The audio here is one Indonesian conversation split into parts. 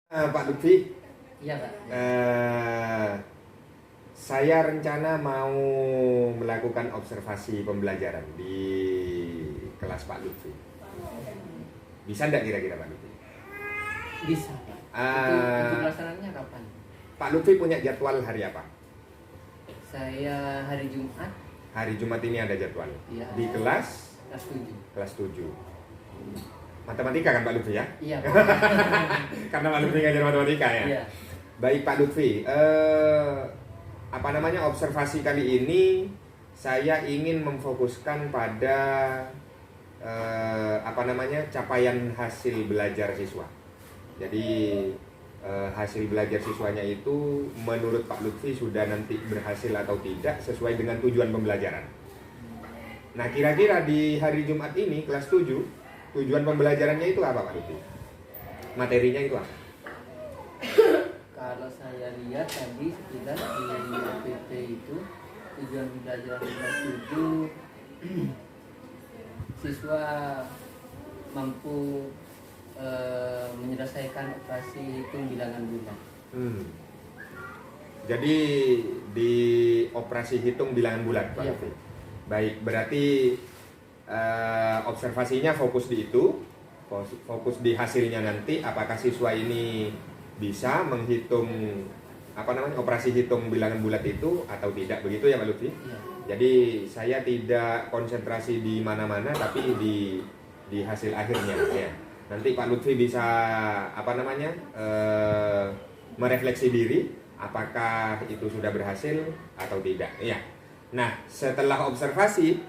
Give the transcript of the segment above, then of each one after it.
Pak Lutfi, Iya, Pak. saya rencana mau melakukan observasi pembelajaran di kelas Pak Lutfi. Bisa enggak kira-kira Pak Lutfi? Bisa, Pak. Ah. Untuk pelaksanaannya kapan? Pak Lutfi punya jadwal hari apa? Saya hari Jumat, Hari Jumat ini ada jadwal. Iya. Di kelas kelas 7. kelas 7. Matematika kan Pak Lutfi ya? Iya, Pak. Karena Pak Lutfi ngajar matematika ya? Iya. Baik Pak Lutfi, observasi kali ini saya ingin memfokuskan pada capaian hasil belajar siswa. Jadi hasil belajar siswanya itu menurut Pak Lutfi sudah nanti berhasil atau tidak sesuai dengan tujuan pembelajaran. Nah kira-kira di hari Jumat ini kelas 7 tujuan pembelajarannya itu apa Pak Lutfi? Materinya itu apa? Kalau saya lihat tadi sekitar di APP itu tujuan pembelajaran kelas 7 siswa mampu menyelesaikan operasi hitung bilangan bulan. Jadi di operasi hitung bilangan bulan Pak Iya. Lutfi. Baik, berarti observasinya fokus di itu, fokus di hasilnya nanti. Apakah siswa ini bisa menghitung operasi hitung bilangan bulat itu atau tidak, begitu ya Pak Lutfi? Iya. Jadi saya tidak konsentrasi di mana-mana, tapi di hasil akhirnya ya. Nanti Pak Lutfi bisa merefleksi diri apakah itu sudah berhasil atau tidak ya. Nah setelah observasi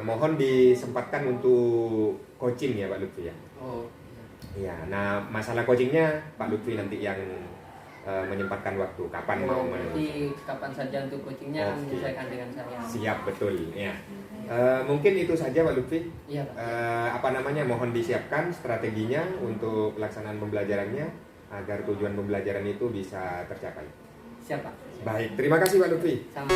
mohon disempatkan untuk coaching ya Pak Lutfi ya. Oh. Ya, nah masalah coachingnya Pak Lutfi nanti yang menyempatkan waktu kapan mau Nanti kapan saja untuk coachingnya Oke. menyesuaikan dengan saya. siap betul ya. Mungkin itu saja Pak Lutfi. Iya, Pak. Mohon disiapkan strateginya untuk pelaksanaan pembelajarannya agar tujuan pembelajaran itu bisa tercapai. Siapa? Baik, terima kasih Pak Lutfi. Sama.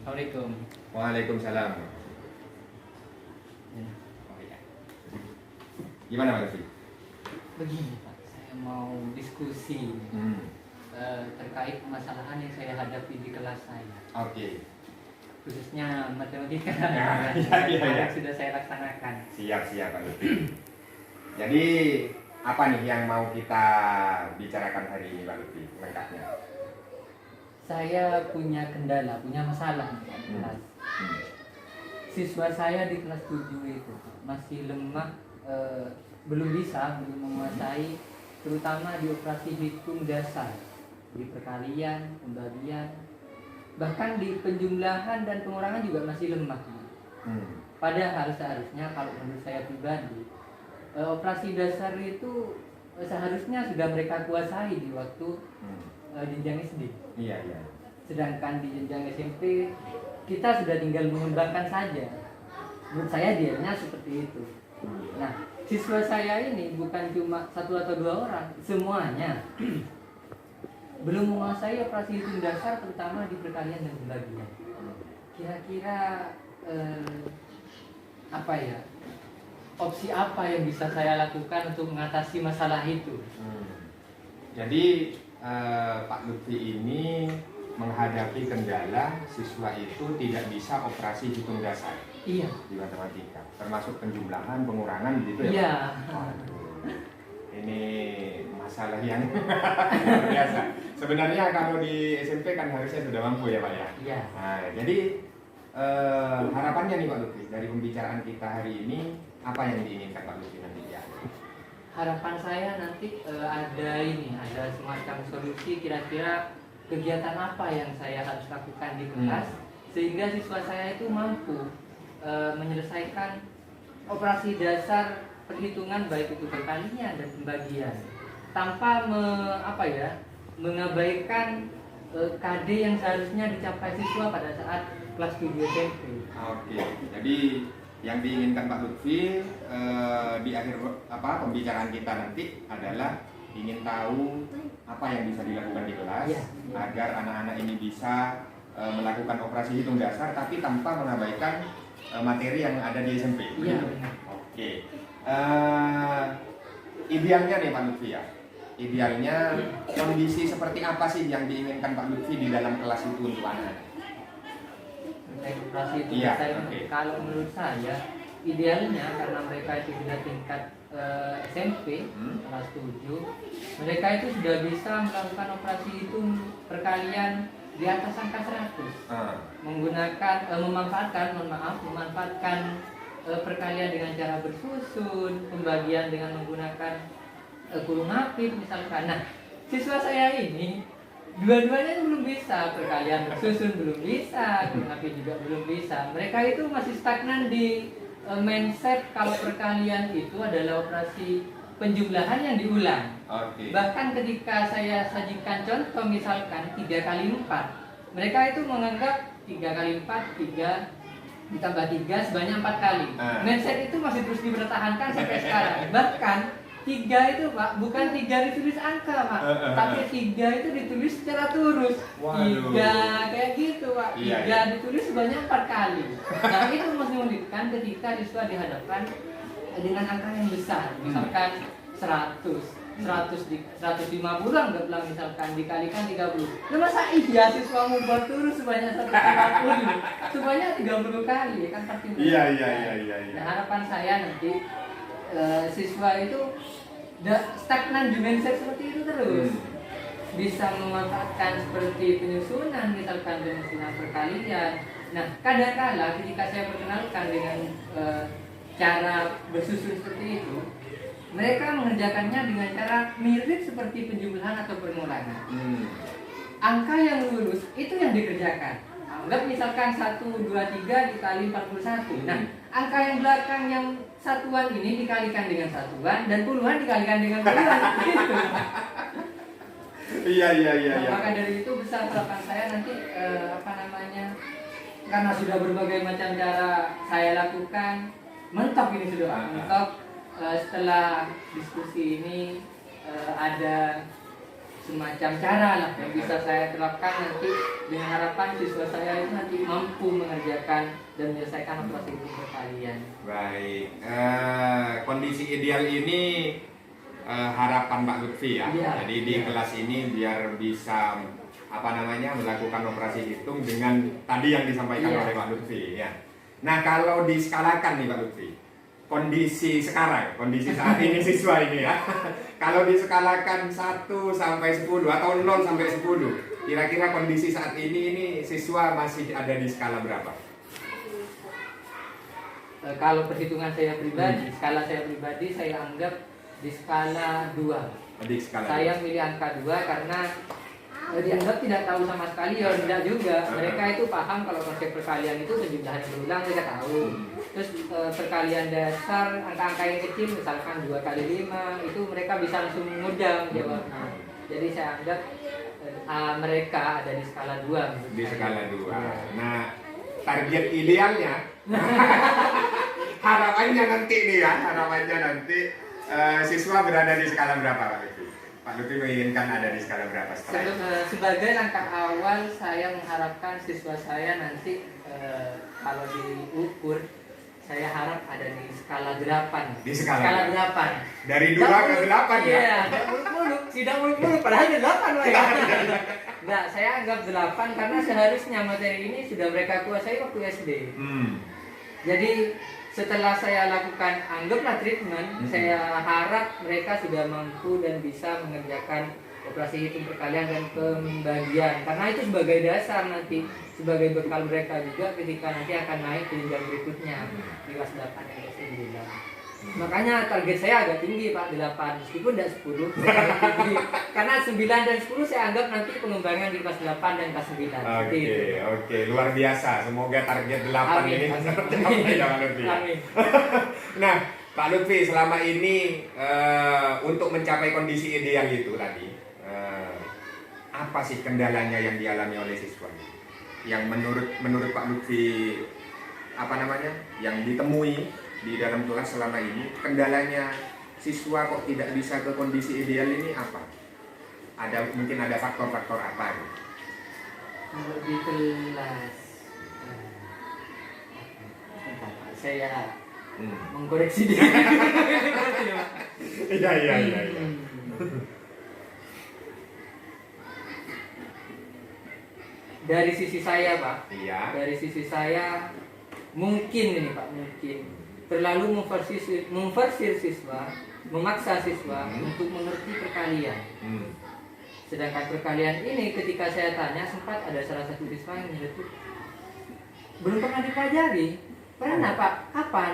Assalamualaikum. Waalaikumsalam. Ya. Oh, iya. Gimana Pak Lutfi? Begini Pak, saya mau diskusi terkait permasalahan yang saya hadapi di kelas saya. Oke. khususnya matematika Iya. yang sudah saya laksanakan. Siap Pak Lutfi. Jadi apa nih yang mau kita bicarakan hari ini Pak Lutfi lengkapnya? Saya punya kendala, punya masalah nih, Pak, di kelas. Siswa saya di kelas 7 itu masih lemah, belum menguasai terutama di operasi hitung dasar, di perkalian, pembagian, bahkan di penjumlahan dan pengurangan juga masih lemah. Padahal seharusnya kalau menurut saya pribadi, operasi dasar itu seharusnya sudah mereka kuasai di waktu jenjang SD. Iya. Sedangkan di jenjang SMP kita sudah tinggal mengembangkan saja. Menurut saya dianya seperti itu. Nah, siswa saya ini bukan cuma 1 atau 2 orang, semuanya belum menguasai operasi hitung dasar terutama di perkalian dan pembagian. Kira-kira apa ya? Opsi apa yang bisa saya lakukan untuk mengatasi masalah itu? Jadi Pak Lutfi ini menghadapi kendala siswa itu tidak bisa operasi hitung dasar. Iya. Di matematika, termasuk penjumlahan, pengurangan gitu ya. Iya. Ini masalah yang luar biasa. Sebenarnya kalau di SMP kan harusnya sudah mampu ya Pak ya. Iya. Nah, jadi harapannya nih Pak Lutfi dari pembicaraan kita hari ini apa yang diinginkan Pak Lutfi nanti ya? Harapan saya nanti ada semacam solusi kira-kira kegiatan apa yang saya harus lakukan di kelas sehingga siswa saya itu mampu menyelesaikan operasi dasar perhitungan baik itu perkalian dan pembagian tanpa mengabaikan KD yang seharusnya dicapai siswa pada saat kelas 7 SMP. Oke, jadi yang diinginkan Pak Lutfi di akhir pembicaraan kita nanti adalah ingin tahu apa yang bisa dilakukan di kelas agar anak-anak ini bisa melakukan operasi hitung dasar tapi tanpa mengabaikan materi yang ada di SMP. Iya. Oke. Idealnya nih Pak Lutfi ya. Idealnya kondisi seperti apa sih yang diinginkan Pak Lutfi di dalam kelas itu untuk anak? Operasi itu Iya, kalau menurut saya idealnya karena mereka itu sudah tingkat SMP kelas 7, mereka itu sudah bisa melakukan operasi hitung perkalian di atas angka 100 menggunakan memanfaatkan perkalian dengan cara bersusun, pembagian dengan menggunakan kurung apit misalkan. Nah, siswa saya ini dua-duanya itu belum bisa, perkalian bersusun belum bisa, kurung apit juga belum bisa. Mereka itu masih stagnan di mindset kalau perkalian itu adalah operasi penjumlahan yang diulang. Bahkan ketika saya sajikan contoh misalkan 3 kali 4, mereka itu menganggap 3 kali 4, 3 ditambah 3 sebanyak 4 kali. Mindset itu masih terus dipertahankan sampai sekarang. Bahkan 3 itu Pak, bukan 3 ditulis angka Pak, tapi 3 itu ditulis secara turus. 3 kayak gitu Pak, 3 ditulis sebanyak 4 kali. Nah itu masih menyulitkan ketika siswa dihadapkan dengan angka yang besar, misalkan 150 anggaplah misalkan dikalikan 30. Nah masa iya siswa ngubah turus sebanyak 150 sebanyak 30 kali kan pasti. Iya. Nah harapan saya nanti siswa itu stagnan di mindset seperti itu terus bisa memanfaatkan seperti penyusunan misalkan penyusunan perkalian. Nah kadang-kala ketika saya perkenalkan dengan cara bersusun seperti itu, mereka mengerjakannya dengan cara mirip seperti penjumlahan atau pengurangan. Angka yang lurus itu yang dikerjakan. Anggap misalkan 1, 2, 3 dikali 41. Nah, angka yang belakang yang satuan ini dikalikan dengan satuan dan puluhan dikalikan dengan puluhan. Gitu. Iya. Maka dari itu besar harapan saya nanti karena sudah berbagai macam cara saya lakukan, mentok ini sudah mentok. Setelah diskusi ini ada semacam cara lah yang bisa saya terapkan nanti dengan harapan siswa saya itu nanti mampu mengerjakan dan menyelesaikan operasi hitung perkalian. Baik, kondisi ideal ini harapan Pak Lutfi ya. Iya. Jadi di kelas ini biar bisa melakukan operasi hitung dengan tadi yang disampaikan Iya. oleh Pak Lutfi ya. Nah, kalau diskalakan nih Pak Lutfi, kondisi sekarang, kondisi saat ini siswa ini ya. Kalau diskalakan 1 sampai 10 atau 0 sampai 10, kira-kira kondisi saat ini siswa masih ada di skala berapa? Kalau perhitungan saya pribadi, skala saya pribadi saya anggap di skala 2. Di skala Saya milih angka 2 karena dianggap tidak tahu sama sekali, ya tidak juga. Mereka itu paham kalau konsep perkalian itu penjumlahan yang berulang, mereka tahu. Terus perkalian dasar, angka-angka yang kecil misalkan 2 kali 5, itu mereka bisa langsung mudah jawabnya. Jadi saya anggap mereka ada di skala 2. Di skala 2. Nah, target idealnya harapannya nanti nih ya, siswa berada di skala berapa Pak Lutfi? Pak Lutfi menginginkan ada di skala berapa setelah ini? Sebagai langkah awal saya mengharapkan siswa saya nanti kalau diukur saya harap ada di skala 8. Di skala 8. Dari 2 ke 8 ya? Iya, tidak muluk-muluk padahal ada 8 Pak. Nah, saya anggap 8 karena seharusnya materi ini sudah mereka kuasai waktu SD. Jadi setelah saya lakukan anggaplah treatment, saya harap mereka sudah mampu dan bisa mengerjakan operasi hitung perkalian dan pembagian, karena itu sebagai dasar nanti, sebagai bekal mereka juga ketika nanti akan naik ke jenjang berikutnya di kelas 8 dan kelas 9. Makanya target saya agak tinggi Pak, 8 meskipun tidak 10 karena 9 dan 10 saya anggap nanti pengembangan di kelas 8 dan kelas 9. Oke, luar biasa. Semoga target 8 Amin. ini bisa tercapai ya Pak Lutfi. Amin. Nah, Pak Lutfi selama ini untuk mencapai kondisi ideal itu tadi, apa sih kendalanya yang dialami oleh siswa? Yang menurut Pak Lutfi yang ditemui di dalam kelas selama ini, kendalanya siswa kok tidak bisa ke kondisi ideal ini apa? Mungkin ada faktor-faktor apa? Kalau di kelas saya mengkoreksi dia. Iya. Dari sisi saya Pak, Iya. dari sisi saya mungkin ini Pak, mungkin terlalu memforsir siswa, memaksa siswa untuk mengerti perkalian. Sedangkan perkalian ini ketika saya tanya, sempat ada salah satu siswa yang menyebut belum pernah dipelajari. Pernah Pak? Kapan?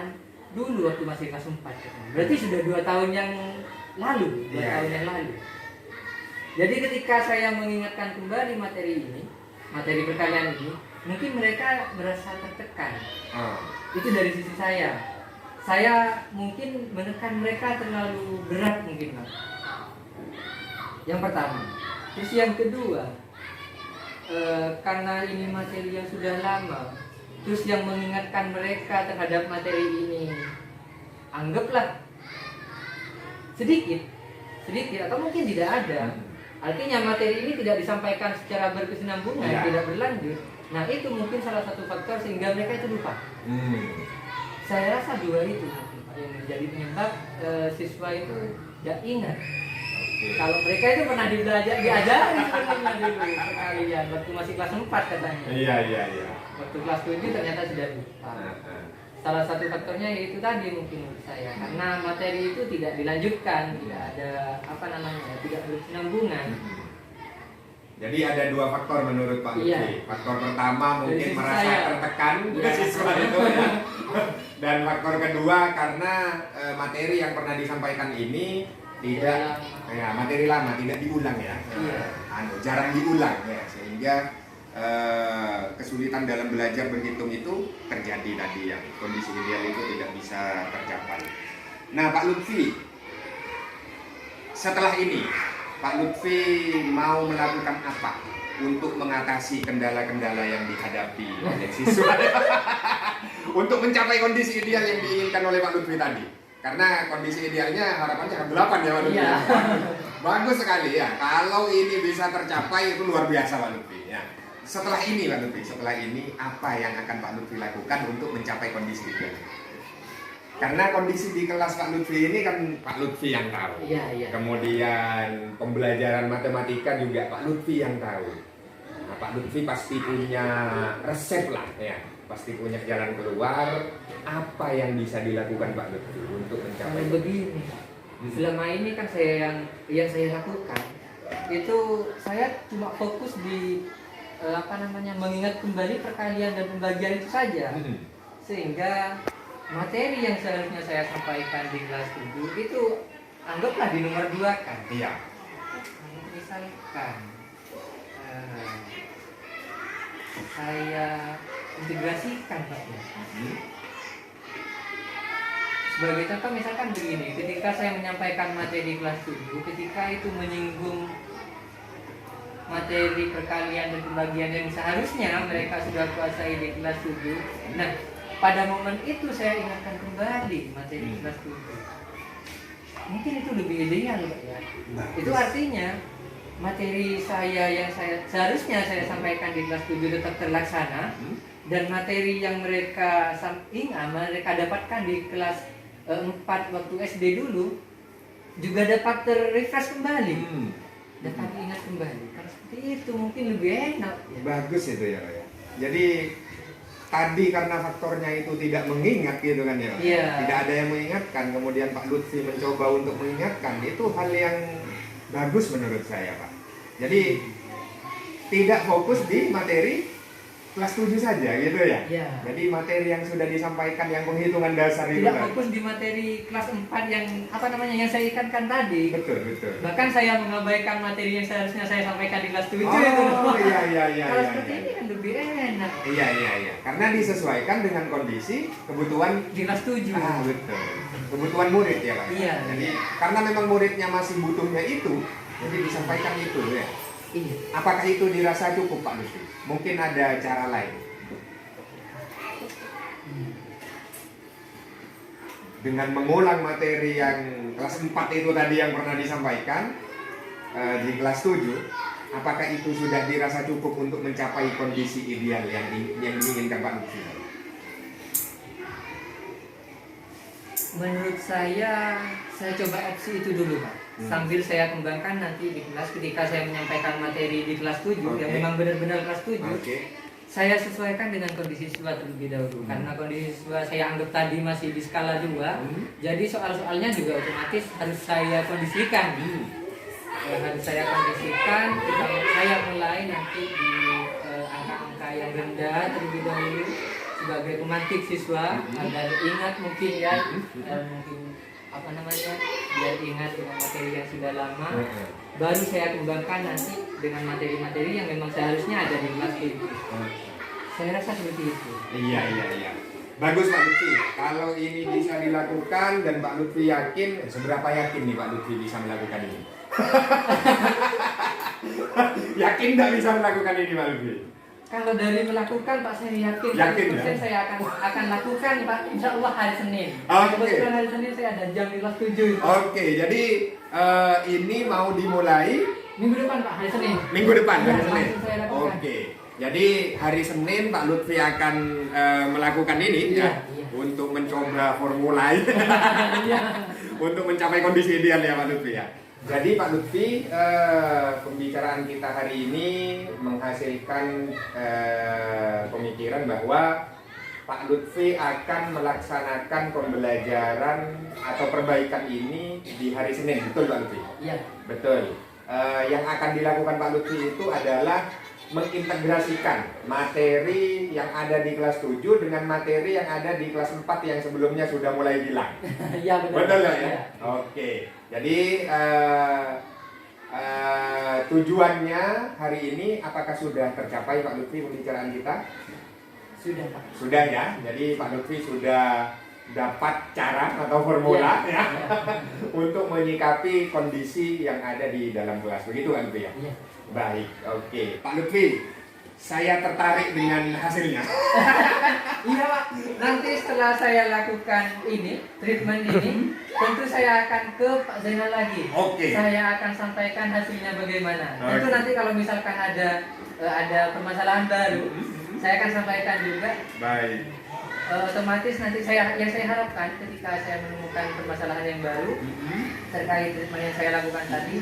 Dulu waktu masih kelas 4. Berarti sudah 2 tahun yang lalu. Tahun yang lalu. Jadi ketika saya mengingatkan kembali materi ini, materi perkalian ini, mungkin mereka merasa tertekan. Itu dari sisi saya. Saya mungkin menekan mereka terlalu berat mungkin Pak. Yang pertama. Terus yang kedua, karena ini materi yang sudah lama, terus yang mengingatkan mereka terhadap materi ini, anggaplah sedikit atau mungkin tidak ada. Artinya materi ini tidak disampaikan secara berkesinambungan, tidak berlanjut. Nah itu mungkin salah satu faktor sehingga mereka itu lupa. Saya rasa 2 itu yang menjadi penyebab siswa itu tidak ingat. Kalau mereka itu pernah diajari sebenarnya dulu perkalian waktu masih kelas 4 katanya. Iya. Waktu kelas 7 ternyata sudah lupa. Salah satu faktornya yaitu tadi mungkin menurut saya, karena materi itu tidak dilanjutkan, tidak ada tidak berkesinambungan. Jadi ada 2 faktor menurut Pak Lutfi. Iya. Faktor pertama mungkin sisi merasa saya. tertekan siswa itu ya. Dan faktor kedua karena materi yang pernah disampaikan ini tidak materi lama, tidak diulang ya. Iya. Jarang diulang ya, sehingga kesulitan dalam belajar berhitung itu terjadi tadi, yang kondisi ideal itu tidak bisa tercapai. Nah, Pak Lutfi, setelah ini Pak Lutfi mau melakukan apa untuk mengatasi kendala-kendala yang dihadapi oleh siswa untuk mencapai kondisi ideal yang diinginkan oleh Pak Lutfi tadi? Karena kondisi idealnya harapannya 8 ya Pak Lutfi. Iya. Bagus sekali ya. Kalau ini bisa tercapai itu luar biasa Pak Lutfi ya. Setelah ini Pak Lutfi, apa yang akan Pak Lutfi lakukan untuk mencapai kondisi ideal? Karena kondisi di kelas Pak Lutfi ini kan Pak Lutfi yang tahu. Iya. Kemudian pembelajaran matematika juga Pak Lutfi yang tahu. Pak Lutfi pasti punya resep lah ya, pasti punya jalan keluar. Apa yang bisa dilakukan Pak Lutfi untuk mencapai Kalau begini, selama ini kan yang saya lakukan itu saya cuma fokus di mengingat kembali perkalian dan pembagian itu saja, sehingga materi yang seharusnya saya sampaikan di kelas 7 itu anggaplah di nomor 2 kan. Iya. Misalkan saya integrasikan Pak ya. Sebagai contoh misalkan begini, ketika saya menyampaikan materi kelas 7, ketika itu menyinggung materi perkalian dan pembagian yang seharusnya mereka sudah kuasai di kelas 7. Nah, pada momen itu saya ingatkan kembali materi kelas 7. Mungkin itu lebih ideal Pak ya. Itu artinya materi yang seharusnya saya sampaikan di kelas 7 tetap terlaksana, dan materi yang mereka dapatkan di kelas 4 waktu SD dulu juga dapat terrefresh kembali, dapat diingat kembali. Kalau seperti itu mungkin lebih enak ya. Bagus itu ya Pak ya. Jadi tadi karena faktornya itu tidak mengingat gitu kan ya Pak. Iya. Tidak ada yang mengingatkan, kemudian Pak Lutfi mencoba untuk mengingatkan, itu hal yang bagus menurut saya Pak. Jadi tidak fokus di materi kelas 7 saja gitu ya. Iya. Jadi materi yang sudah disampaikan, yang penghitungan dasar itu Tidak tadi. fokus di materi kelas 4 yang yang saya ikatkan tadi. Betul. Bahkan saya mengabaikan materi yang seharusnya saya sampaikan di kelas 7 Oh itu. iya. Kalau seperti ini kan lebih enak. Iya. Karena disesuaikan dengan kondisi kebutuhan Di kelas 7. betul. Kebutuhan murid ya Pak. Iya. Jadi karena memang muridnya masih butuhnya itu, jadi disampaikan itu ya. Iya. Apakah itu dirasa cukup Pak Lutfi? Mungkin ada cara lain. Dengan mengulang materi yang kelas 4 itu tadi yang pernah disampaikan di kelas 7, apakah itu sudah dirasa cukup untuk mencapai kondisi ideal yang diinginkan Pak Lutfi? Menurut saya coba opsi itu dulu Pak. Sambil saya kembangkan nanti di kelas ketika saya menyampaikan materi di kelas 7 yang memang benar-benar kelas 7. Saya sesuaikan dengan kondisi siswa terlebih dahulu. Karena kondisi siswa saya anggap tadi masih di skala 2. Jadi soal-soalnya juga otomatis harus saya kondisikan. Harus saya kondisikan, saya mulai nanti di angka-angka yang rendah terlebih dahulu sebagai pemantik siswa agar ingat mungkin ya, mungkin biar ingat dengan materi yang sudah lama. Baru saya kembangkan nanti dengan materi-materi yang memang seharusnya ada di kelas itu. Saya rasa seperti itu. Iya. Bagus Pak Lutfi. Kalau ini bisa dilakukan dan Pak Lutfi yakin, seberapa yakin nih Pak Lutfi bisa melakukan ini? Yakin nggak bisa melakukan ini Pak Lutfi? Kalau dari melakukan Pak, saya yakin Ya? saya akan lakukan Pak, insya Allah hari Senin. Oke. Kebetulan hari Senin saya ada jam di kelas 7. Oke, jadi ini mau dimulai Minggu depan Pak, hari Senin. minggu depan, hari Ya, Senin. langsung saya lakukan. Oke, jadi hari Senin Pak Lutfi akan melakukan ini Iya. untuk mencoba formula Iya. untuk mencapai kondisi ideal ya Pak Lutfi ya. Jadi Pak Lutfi, pembicaraan kita hari ini menghasilkan pemikiran bahwa Pak Lutfi akan melaksanakan pembelajaran atau perbaikan ini di hari Senin, betul Pak Lutfi? Iya. Betul. Yang akan dilakukan Pak Lutfi itu adalah mengintegrasikan materi yang ada di kelas 7 dengan materi yang ada di kelas 4 yang sebelumnya sudah mulai hilang. Iya benar. Betul nggak ya? Iya. Oke. Jadi tujuannya hari ini apakah sudah tercapai Pak Lutfi pembicaraan kita? Sudah Pak. Sudah ya. Jadi Pak Lutfi sudah dapat cara atau formula ya untuk menyikapi kondisi yang ada di dalam kelas. Begitu kan Lutfi ya? Iya. Baik. Oke. Pak Lutfi, saya tertarik dengan hasilnya. Iya Pak, nanti setelah saya lakukan ini, treatment ini, tentu saya akan ke Pak Zainal lagi. Oke. Saya akan sampaikan hasilnya bagaimana. Oke. Tentu nanti kalau misalkan ada permasalahan baru, saya akan sampaikan juga. Baik. Otomatis nanti saya harapkan ketika saya menemukan permasalahan yang baru terkait treatment yang saya lakukan tadi,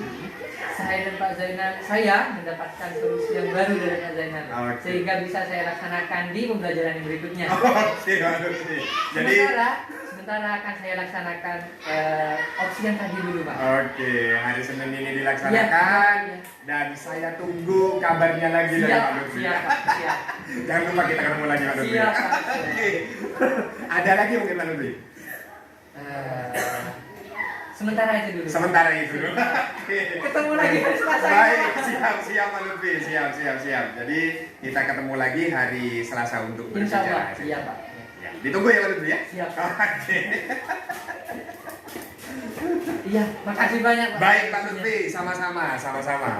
saya dan Pak Zainal, saya mendapatkan solusi yang baru dari Pak Zainal, Oke. sehingga bisa saya laksanakan di pembelajaran yang berikutnya. Oke, Pak Lutfi. Jadi sementara akan saya laksanakan opsi yang tadi dulu, Pak. oke, hari Senin ini dilaksanakan Iya. dan saya tunggu kabarnya lagi dari Siap, Pak Lutfi. siap, Pak, siap. Jangan lupa kita ketemu lagi Pak Lutfi. Siap, Pak. Oke. Ada lagi mungkin Pak Lutfi? Sementara itu dulu. Sementara itu dulu. Oke. Ketemu lagi hari Selasa. Baik, siap Pak Lutfi, siap. Jadi kita ketemu lagi hari Selasa untuk Insya berbicara. Allah, iya Pak. Ya, ditunggu ya Pak Lutfi ya. Siap. Oke. Iya, makasih banyak Pak. Baik Pak Lutfi, sama-sama.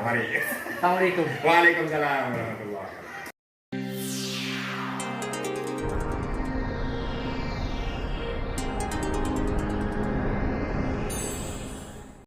Mari. Assalamualaikum. Waalaikumsalam warahmatullahi wabarakatuh.